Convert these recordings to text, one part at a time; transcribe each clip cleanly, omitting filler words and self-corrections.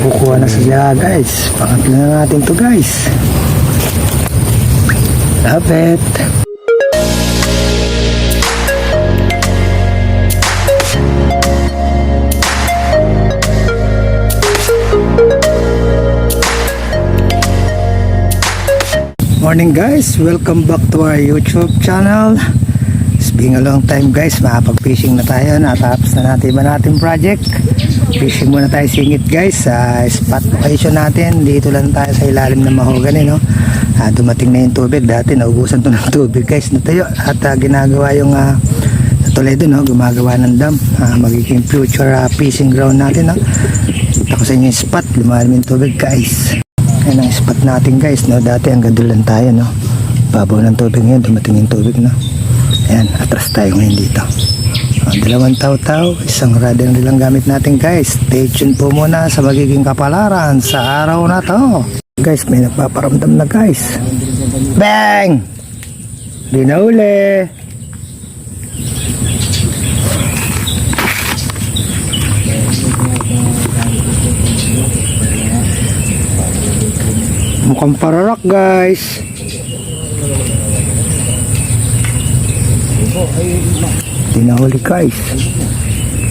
Kukuha na sila guys. Pangatlo na natin to guys. Lapit. Morning guys, welcome back to our YouTube channel. It's been a long time guys, makapag-fishing na tayo. Natapos na natin ba natin project. Fishing muna tayo singit guys sa spot location natin. Dito lang tayo sa ilalim ng mahogany, no? Dumating na yung tubig. Dati naubusan to ng tubig guys, natuyo. At ginagawa yung sa Toledo, no? Gumagawa ng dam. Magiging future fishing ground natin, no? Ako sa inyo yung spot, lumalim yung tubig guys. Yan ang spot natin guys, no? Dati ang gadulan tayo, no? Babaw ng tubig ngayon, dumating yung tubig, no? Ayan, atras tayo ngayon dito. Dalawang taw-taw, isang radar nilang gamit natin guys. Stay tuned po muna sa magiging kapalaran sa araw na to. Guys, may nagpaparamdam na guys. Bang! Di na uli. Mukhang pararak guys. Di na huli guys.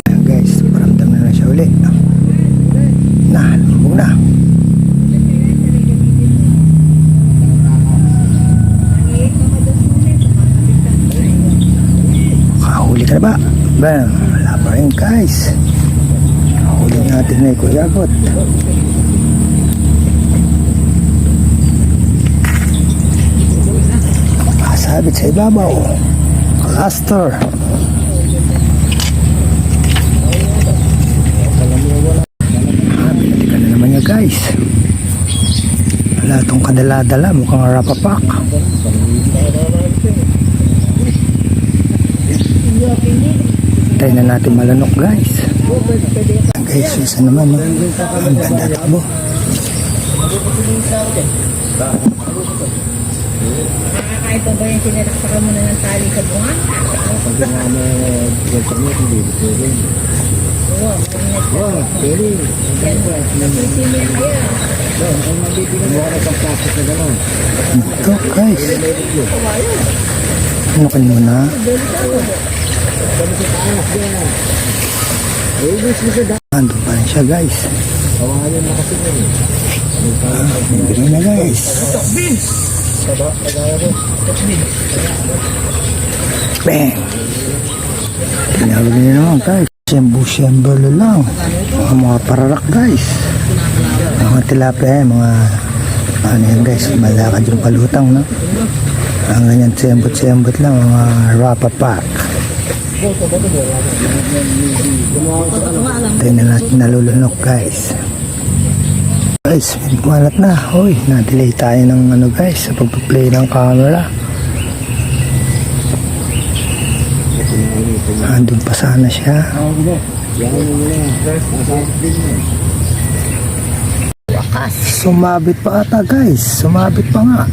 Ayan guys, paramdam na siya uli. Lubog na. Makahuli ka na ba? Bam, wala pa rin guys. Huli natin na ikuyagot. Sabit sa ibabaw. Cluster. Binalikan na naman niya guys. Wala itong kadala-dala. Mukhang rapapak. Tayo na natin malanok guys. Guys, isa naman. Ang ganda takbo. Nakakain pa ba yung sinalaksakan mo na ng tali sa bunga? Pag ginama internet, hindi dito rin. Oo, pwede. napisin niya kaya. Ang mabibigyan mo ka ng plastic na gano'n. Ito guys. Ano kayo muna? Andun pa rin siya guys. Kawalan na kasi na rin. Bibili na guys. Bang! Tinawag niya naman guys. Siyembo-siyembolo lang. Mga pararak guys. Mga tilapia, mga ano yan guys, malakad yung palutang, no? Ang ganyan siyembot-siyembot lang, mga rapapak. Tayo na natin nalulunok guys. Guys, may bumalat na. Hoy, na-delay tayo ng ano guys, sa pag-play ng camera. Andun pa sana siya. Wakas. Sumabit pa ata guys. Sumabit pa nga.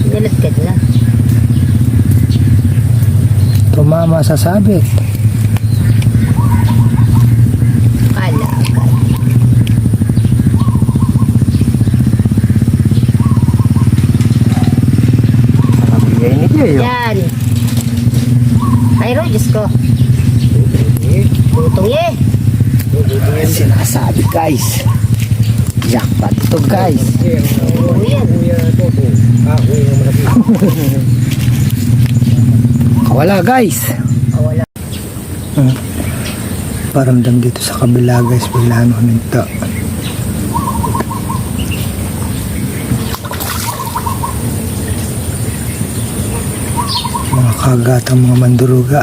Nilagkad na. Tumama sa sabit. Kala. Nakabigay ni Kayo. Yan. Ay, Diyos ko. Tutong ye. Ayan sinasabi guys. Jackpot to guys. Oo, yan. Wala guys. Wala. Paramdam dito sa kabila guys. Wala ano nito. Mga kagatang mga manduruga.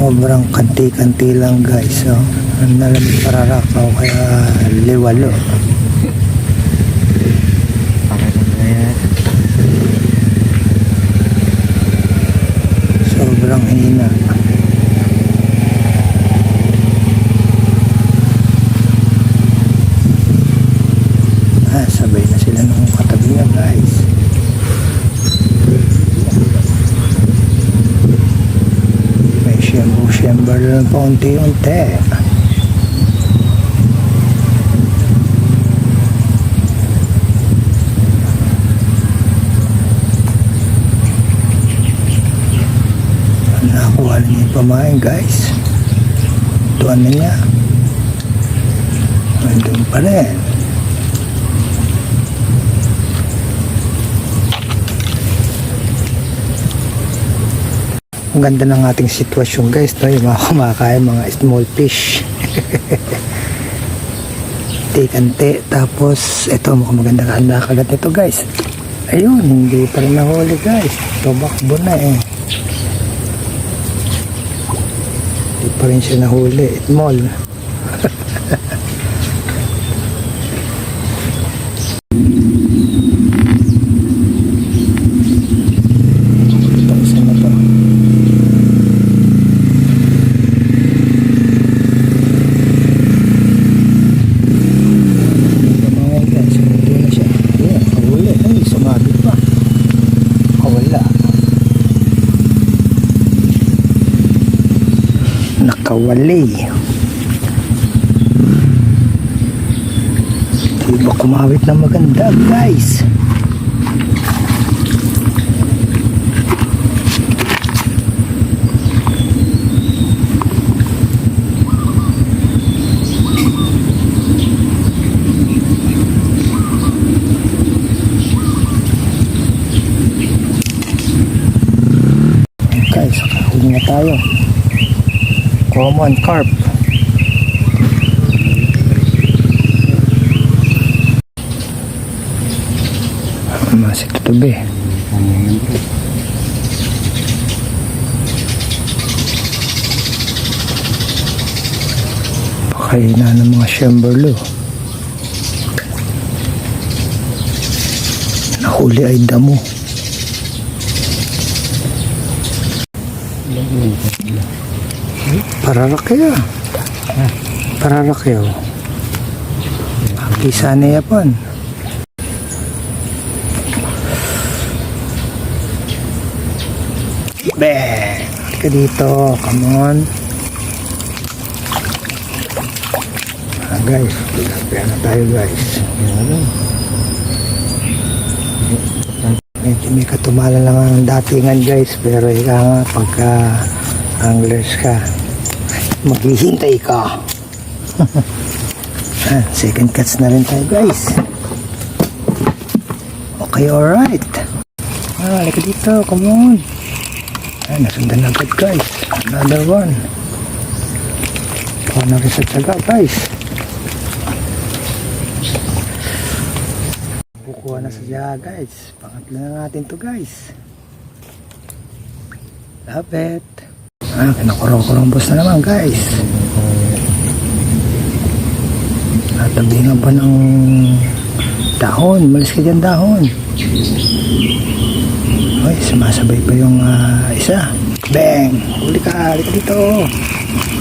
Sobrang kanti-kanti lang guys. Oh. Ang nalamig pararakaw kaya liwalo. Sobrang hina. Sabay na sila nung katabi niya guys. Gano'n pa unti-unti. Nakuha na niya yung pamain guys. Tuan na niya. Nandun pa rin. Ang ganda ng ating sitwasyon guys, no? Yung mga kumakain, mga small fish. Tikante. Tapos ito, mukhang maganda kagat nito guys. Ayun, hindi pa rin nahuli guys. Tumakbo na eh. Hindi pa rin siya nahuli. Small. Ito isa na to. Pamain guys, ito na siya. Ayan, nahuli. Ay, sumabit pa. Wala. Nakawali. Di ba kumawit na maganda guys? Guys, huli na tayo. Common carp. Masih tutubi. Pakainan ng mga siyemberlo. Nahuli ay damo. Pararakya. Pararakya. Isa na yapon. Bang! Halika dito. Come on. Guys. Kaya na tayo guys. Medyo may katumalan lang ang datingan guys. Pero ika nga pagka anglers ka, maghihintay ka. Second cuts na rin tayo guys. Okay, alright. Halika dito. Come on. Nasundan na agad guys. Another one. Kuha na rin sa tsaga guys. Kukuha na sa tsaga guys. Pangatlo na natin to guys. Lapit. Kinakurong-kurombos na naman guys. Natabingan pa ng dahon. Malis ka dyan dahon. Ay, sumasabay pa yung isa. Bang! Huli ka, huli ka dito.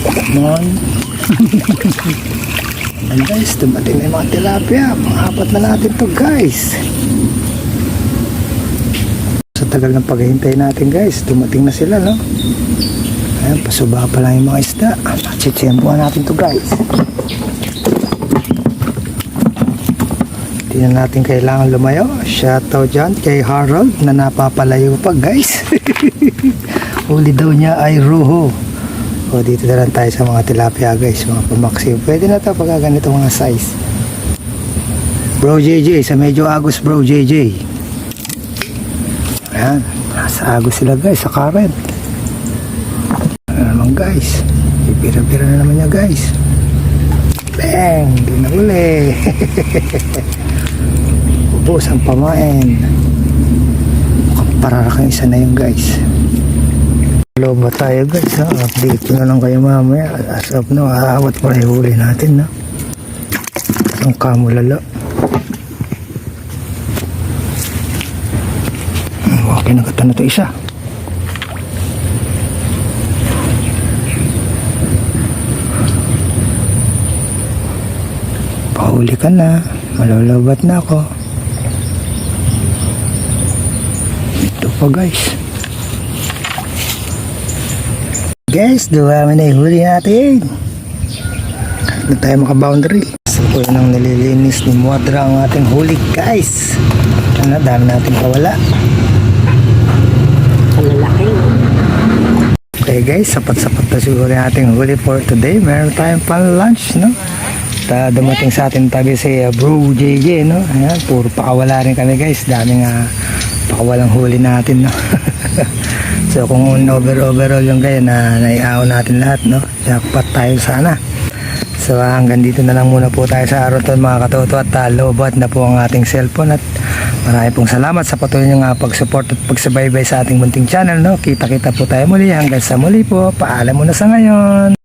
Come on. And guys, dumating na yung mga tilapia. Pang-apat na natin to guys. Sa tagal ng paghihintay natin guys, dumating na sila, no? Ayan, pasuba pa lang yung mga isda. Tsitsempuhan natin to guys. Hindi na natin kailangan lumayo. Shoutout dyan kay Harold na napapalayo pa guys. Huli daw niya ay ruho. O dito na lang tayo sa mga tilapia guys, mga pamaksiw. Pwede na ito pagka ganito mga size. Bro JJ, sa medyo agos bro JJ. Ayan, nasa agos sila guys, sa current. Ano naman guys, pipira-pira na naman niya guys. Bang, di na uli. Ubos ang pamain. Mukhang pararakang isa na yun guys. Loba tayo guys, ha? Update ko na lang kayo mamaya. As of now, aawat pa rin huli natin, no? Ang kamulala. Okay na kata na ito isa. Pahuli ka na. Malalabat na ako. Ito pa guys. Guys, duwami na ihuli natin. Na tayo maka-boundary. So, po nang nililinis ni Modra ang ating huli, guys. Ano, dami natin kawala. Malalaki. Okay guys, sapat-sapat na siguro yung ating huli for today. Meron tayong pan lunch, no? Dumating sa atin tabi si Bro JJ, no? Ayan, puro pakawala rin kami guys. Daming pakawalang huli natin, no? So kung overall yung gaya na naiaw natin lahat, no? Jackpot tayo sana. So hanggang dito na lang muna po tayo sa araw to mga katoto, at lobat na po ang ating cellphone, at marami pong salamat sa patuloy nyo pag-support at pagsubaybay sa ating munting channel, no? Kita-kita po tayo muli, hanggang sa muli po. Paalam muna sa ngayon.